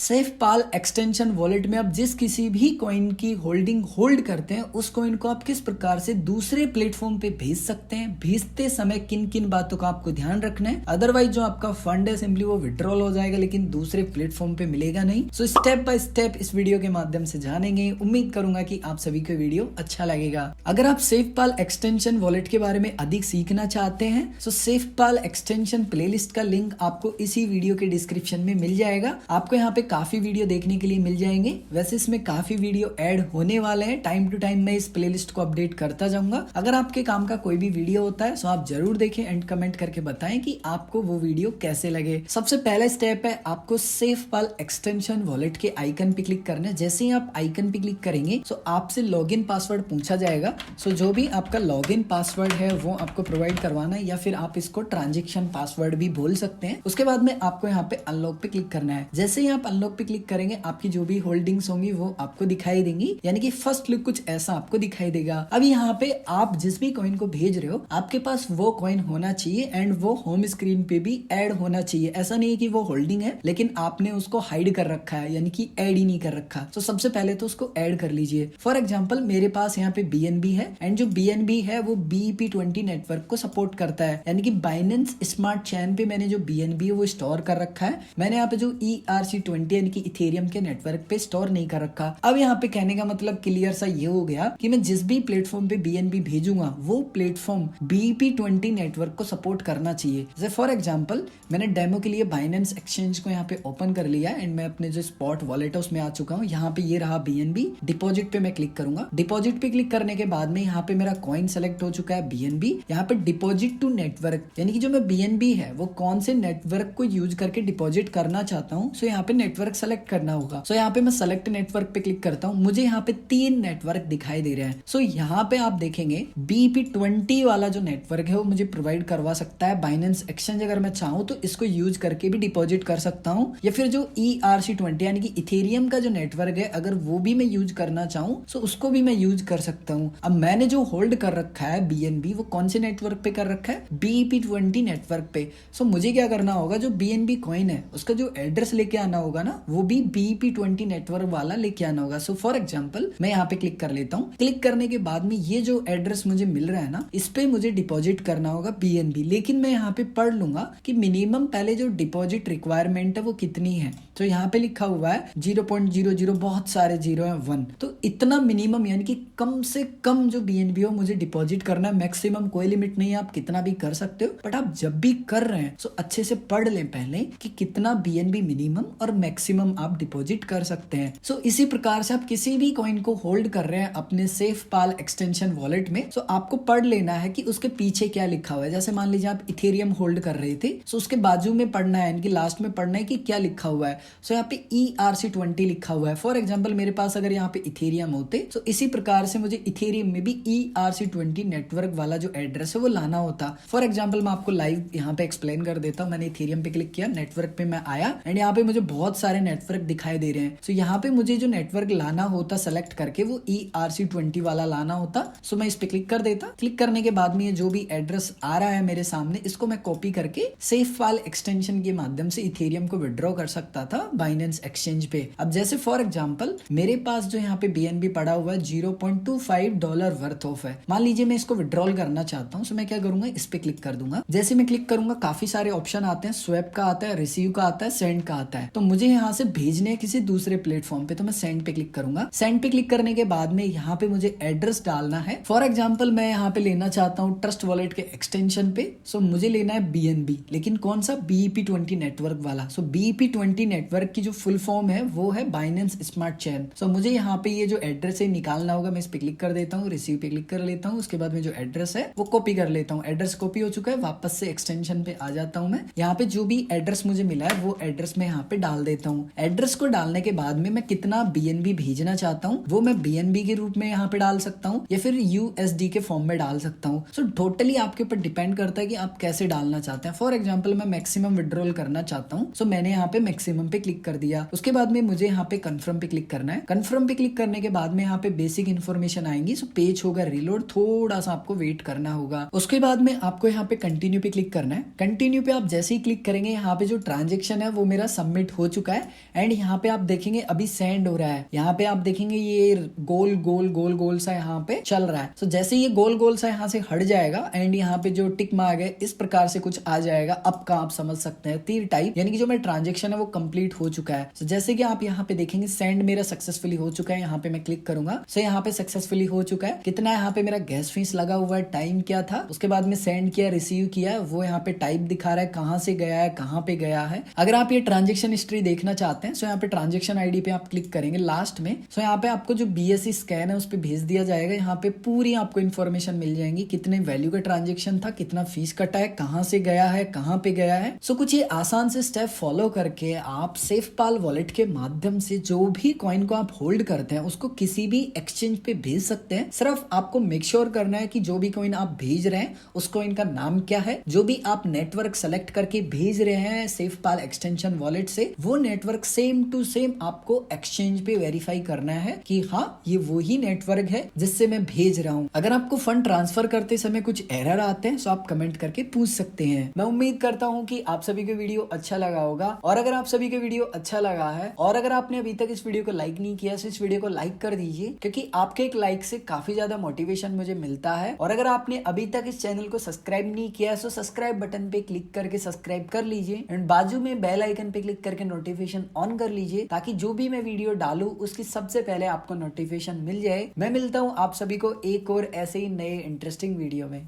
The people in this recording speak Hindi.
सेफपाल एक्सटेंशन वॉलेट में आप जिस किसी भी कॉइन की होल्डिंग होल्ड करते हैं उस कॉइन को आप किस प्रकार से दूसरे प्लेटफॉर्म पे भेज सकते हैं, भेजते समय किन किन बातों का आपको ध्यान रखना है, अदरवाइज जो आपका फंड है सिंपली वो विड्रॉल हो जाएगा लेकिन दूसरे प्लेटफॉर्म पे मिलेगा नहीं। सो स्टेप बाय स्टेप इस वीडियो के माध्यम से जानेंगे। उम्मीद करूंगा कि आप सभी को वीडियो अच्छा लगेगा। अगर आप सेफपाल एक्सटेंशन वॉलेट के बारे में अधिक सीखना चाहते हैं तो सेफपाल एक्सटेंशन प्लेलिस्ट का लिंक आपको इसी वीडियो के डिस्क्रिप्शन में मिल जाएगा। आपको यहाँ पे काफी वीडियो देखने के लिए मिल जाएंगे। वैसे इसमें काफी वीडियो ऐड होने वाले हैं। टाइम टू टाइम मैं इस प्लेलिस्ट को अपडेट करता जाऊंगा। अगर आपके काम का कोई भी वीडियो होता है तो आप जरूर देखें एंड कमेंट करके बताएं कि आपको वो वीडियो कैसे लगे। सबसे पहला स्टेप है आपको सेफपाल एक्सटेंशन वॉलेट के आइकन पे क्लिक करना है। जैसे ही आप आइकन पे क्लिक करेंगे तो आपसे लॉगिन पासवर्ड पूछा जाएगा। सो जो भी आपका लॉगिन पासवर्ड है वो आपको प्रोवाइड करवाना है या फिर आप इसको ट्रांजेक्शन पासवर्ड भी बोल सकते हैं। उसके बाद में आपको यहाँ पे अनलॉक पे क्लिक करना है। जैसे ही आप अनलॉक पे क्लिक करेंगे आपकी जो भी होल्डिंग्स होंगी वो आपको दिखाई देंगी, यानी कि फर्स्ट लुक कुछ ऐसा आपको दिखाई देगा। अब यहाँ पे आप जिस भी कॉइन को भेज रहे हो आपके पास वो कॉइन होना चाहिए एंड वो होम स्क्रीन पे भी ऐड होना चाहिए। ऐसा नहीं है कि वो होल्डिंग है लेकिन आपने उसको हाइड कर रखा है, यानी कि ऐड ही नहीं कर रखा। तो सबसे पहले तो उसको ऐड कर लीजिए। फॉर एग्जाम्पल मेरे पास यहाँ पे BNB है एंड जो BNB है वो BEP20 नेटवर्क को सपोर्ट करता है, यानी कि बाइनेंस स्मार्ट चेन पे मैंने जो BNB है वो स्टोर कर रखा है। मैंने यहाँ पे जो ERC20 यानी कि इथेरियम के नेटवर्क पे स्टोर नहीं कर रखा। अब यहाँ पे कहने का मतलब क्लियर सा ये हो गया कि मैं जिस भी प्लेटफॉर्म पे BNB भेजूंगा वो प्लेटफॉर्म BEP20 नेटवर्क को सपोर्ट करना चाहिए। जैसे फॉर एग्जांपल मैंने डेमो के लिए बाइनेंस एक्सचेंज को यहाँ पे ओपन कर लिया एंड मैं अपने जो स्पॉट वॉलेट है उसमें आ चुका हूँ। यहाँ पे ये रहा BNB। डिपॉजिट पे मैं क्लिक करूंगा। डिपॉजिट पे क्लिक करने के बाद में यहाँ पे मेरा कॉइन सेलेक्ट हो चुका है BNB। यहाँ पे डिपॉजिट टू नेटवर्क, यानी कि जो मैं BNB है वो कौन से नेटवर्क को यूज करके डिपॉजिट करना चाहता हूँ। सो यहाँ पे नेटवर्क सेलेक्ट करना होगा। सो यहाँ पे मैं सेलेक्ट नेटवर्क पे क्लिक करता हूँ। मुझे यहाँ पे 3 नेटवर्क दिखाई दे रहे हैं। सो यहाँ पे आप देखेंगे BEP20 वाला जो नेटवर्क है वो मुझे प्रोवाइड करवा सकता है बाइनेंस एक्सचेंज। अगर मैं चाहूँ तो इसको यूज करके भी डिपॉजिट कर सकता हूँ, या फिर जो ERC20 यानी कि इथेरियम का जो नेटवर्क है अगर वो भी मैं यूज करना चाहूँ तो उसको भी मैं यूज कर सकता हूँ। अब मैंने जो होल्ड कर रखा है BNB वो कौन से नेटवर्क पे कर रखा है, BEP20 नेटवर्क पे। सो मुझे क्या करना होगा, जो BNB कॉइन है उसका जो एड्रेस लेके आना होगा ना वो भी BEP20 नेटवर्क वाला लेके आना होगा। सो फॉर एग्जांपल मैं यहाँ पे क्लिक कर लेता हूँ। क्लिक करने के बाद में ये जो एड्रेस मुझे मिल रहा है ना इस पे मुझे डिपॉजिट करना होगा BNB। लेकिन मैं यहाँ पे पढ़ लूंगा कि मिनिमम पहले जो डिपॉजिट रिक्वायरमेंट है वो कितनी है। तो यहाँ पे लिखा हुआ है 0.00, बहुत सारे जीरो है 1। तो इतना मिनिमम यानी कि कम से कम जो BNB हो मुझे डिपॉजिट करना है। मैक्सिमम कोई लिमिट नहीं है, आप कितना भी कर सकते हो। बट आप जब भी कर रहे हैं तो अच्छे से पढ़ लें पहले कि कितना BNB मिनिमम और मैक्सिमम आप डिपॉजिट कर सकते हैं। सो इसी प्रकार से आप किसी भी कॉइन को होल्ड कर रहे हैं अपने सेफपाल एक्सटेंशन वॉलेट में तो आपको पढ़ लेना है कि उसके पीछे क्या लिखा हुआ है। जैसे मान लीजिए आप इथेरियम होल्ड कर रहे थे तो उसके बाजू में पढ़ना है, इनकी लास्ट में पढ़ना है कि क्या लिखा हुआ है। सो यहाँ पे ERC20 लिखा हुआ है। फॉर एग्जाम्पल मेरे पास अगर यहाँ पे इथेरियम होते तो इसी प्रकार से मुझे इथेरियम में भी ERC20 नेटवर्क वाला जो एड्रेस है वो लाना होता। फॉर एग्जाम्पल मैं आपको लाइव यहाँ पे एक्सप्लेन कर देता हूँ। मैंने इथेरियम पे क्लिक किया, नेटवर्क पे मैं आया एंड यहाँ पे मुझे बहुत सारे नेटवर्क दिखाई दे रहे हैं। सो यहाँ पे मुझे जो नेटवर्क लाना होता सेलेक्ट करके वो ERC20 वाला लाना होता। सो मैं इस पे क्लिक कर देता। क्लिक करने के बाद में जो भी एड्रेस आ रहा है मेरे सामने इसको मैं कॉपी करके सेफपाल एक्सटेंशन के माध्यम से इथेरियम को विड्रॉ कर सकता था बाइनेंस एक्सचेंज पे। अब जैसे फॉर एग्जांपल मेरे पास जो यहाँ पे BNB पड़ा हुआ है $0.25 वर्थ ऑफ है। मान लीजिए मैं इसको विड्रॉल करना चाहता हूँ। सो मैं क्या करूंगा, इस पे क्लिक कर दूंगा। जैसे मैं क्लिक करूंगा काफी सारे ऑप्शन आते हैं। स्वैप का आता है, रिसीव का आता है, सेंड का आता है। तो मुझे यहाँ से भेजने हैं किसी दूसरे प्लेटफॉर्म पे तो मैं सेंड पे क्लिक करूंगा। सेंड पे क्लिक करने के बाद में यहाँ पे मुझे एड्रेस डालना है। फॉर एग्जाम्पल मैं यहाँ पे लेना चाहता हूँ ट्रस्ट वॉलेट के एक्सटेंशन पे। सो मुझे लेना है BNB, लेकिन कौन सा, BEP20 नेटवर्क वाला। सो BEP20 नेटवर्क की जो फुल फॉर्म है वो है बाइनेंस स्मार्ट चेन। सो मुझे यहाँ पे ये जो एड्रेस है निकालना होगा। मैं इस पे क्लिक कर देता हूँ, रिसीव पे क्लिक कर लेता हूँ। उसके बाद में जो एड्रेस है वो कॉपी कर लेता हूँ। एड्रेस कॉपी हो चुका है। वापस से एक्सटेंशन पे आ जाता हूँ। मैं यहाँ पे जो भी एड्रेस मुझे मिला है वो एड्रेस मैं यहाँ पे डाल देता हूँ। एड्रेस को डालने के बाद में मैं कितना BNB भेजना चाहता हूँ वो मैं BNB के रूप में यहाँ पे डाल सकता हूँ या फिर USD के फॉर्म में डाल सकता हूँ। सो टोटली आपके ऊपर डिपेंड करता है कि आप कैसे डालना चाहते हैं। फॉर एग्जाम्पल मैं मैक्सिमम विड्रॉल करना चाहता हूँ। सो मैंने यहाँ पे मैक्सिमम पे क्लिक कर दिया। उसके बाद में मुझे यहाँ पे कंफर्म पे क्लिक करना है। कंफर्म पे क्लिक करने के बाद में यहाँ पे बेसिक इन्फॉर्मेशन आएंगी। सो पेज होगा रीलोड, थोड़ा सा आपको वेट करना होगा। उसके बाद में आपको यहाँ पे कंटिन्यू पे क्लिक करना है। कंटिन्यू पे आप जैसे ही क्लिक करेंगे यहाँ पे जो ट्रांजेक्शन है वो मेरा सबमिट हो चुका है एंड यहाँ पे आप देखेंगे अभी सेंड हो रहा है। यहाँ पे आप देखेंगे ये गोल गोल गोल गोल सा यहाँ पे चल रहा है। तो जैसे ये गोल गोल सा यहाँ से हट जाएगा एंड यहाँ पे जो टिक मार्क है इस प्रकार से कुछ आ जाएगा। अब का आप समझ सकते हैं तीर टाइप, यानी कि जो मेरा ट्रांजेक्शन है वो कंप्लीट हो चुका है। तो जैसे कि आप यहाँ पे देखेंगे सेंड मेरा सक्सेसफुली हो चुका है। यहाँ पे मैं क्लिक करूंगा, सो यहाँ पे सक्सेसफुली हो चुका है। कितना यहाँ पे मेरा गैस फीस लगा हुआ है, टाइम क्या था, उसके बाद में सेंड किया, रिसीव किया, वो यहाँ पे टाइप दिखा रहा है, कहाँ से गया है, कहाँ पे गया है। अगर आप ये ट्रांजेक्शन हिस्ट्री देखना चाहते हैं सो यहाँ पे ट्रांजेक्शन आईडी पे आप क्लिक करेंगे लास्ट में। सो यहाँ पे आपको जो BSC स्कैन है उस पर भेज दिया जाएगा। यहाँ पे पूरी आपको इन्फॉर्मेशन मिल जाएंगी, कितने वैल्यू का ट्रांजेक्शन था, कितना फीस कटा है, कहाँ से गया है, कहाँ पे गया है। सो कुछ ये आसान से स्टेप फॉलो करके आप सेफपाल वॉलेट के माध्यम से जो भी कॉइन को आप होल्ड करते हैं उसको किसी भी एक्सचेंज पे भेज सकते हैं। सिर्फ आपको मेक श्योर करना है कि जो भी कॉइन आप भेज रहे हैं उस कॉइन का नाम क्या है, जो भी आप नेटवर्क सेलेक्ट करके भेज रहे हैं सेफपाल एक्सटेंशन वॉलेट से, वो नेटवर्क सेम टू सेम आपको एक्सचेंज पे वेरीफाई करना है कि हाँ ये वही नेटवर्क है जिससे मैं भेज रहा हूँ। अगर आपको फंड ट्रांसफर करते समय कुछ एरर आते हैं तो आप कमेंट करके पूछ सकते हैं। मैं उम्मीद करता हूँ कि आप सभी को वीडियो अच्छा लगा होगा, और अगर आप सभी को वीडियो अच्छा लगा है और अगर आपने अभी तक इस वीडियो को लाइक नहीं किया तो इस वीडियो को लाइक कर दीजिए, क्योंकि आपके एक लाइक से काफी ज्यादा मोटिवेशन मुझे मिलता है। और अगर आपने अभी तक इस चैनल को सब्सक्राइब नहीं किया है तो सब्सक्राइब बटन पे क्लिक करके सब्सक्राइब कर लीजिए एंड बाजू में बेल आइकन पे क्लिक करके नोटिफिकेशन ऑन कर लीजिए, ताकि जो भी मैं वीडियो डालूं उसकी सबसे पहले आपको नोटिफिकेशन मिल जाए। मैं मिलता हूँ आप सभी को एक और ऐसे ही नए इंटरेस्टिंग वीडियो में।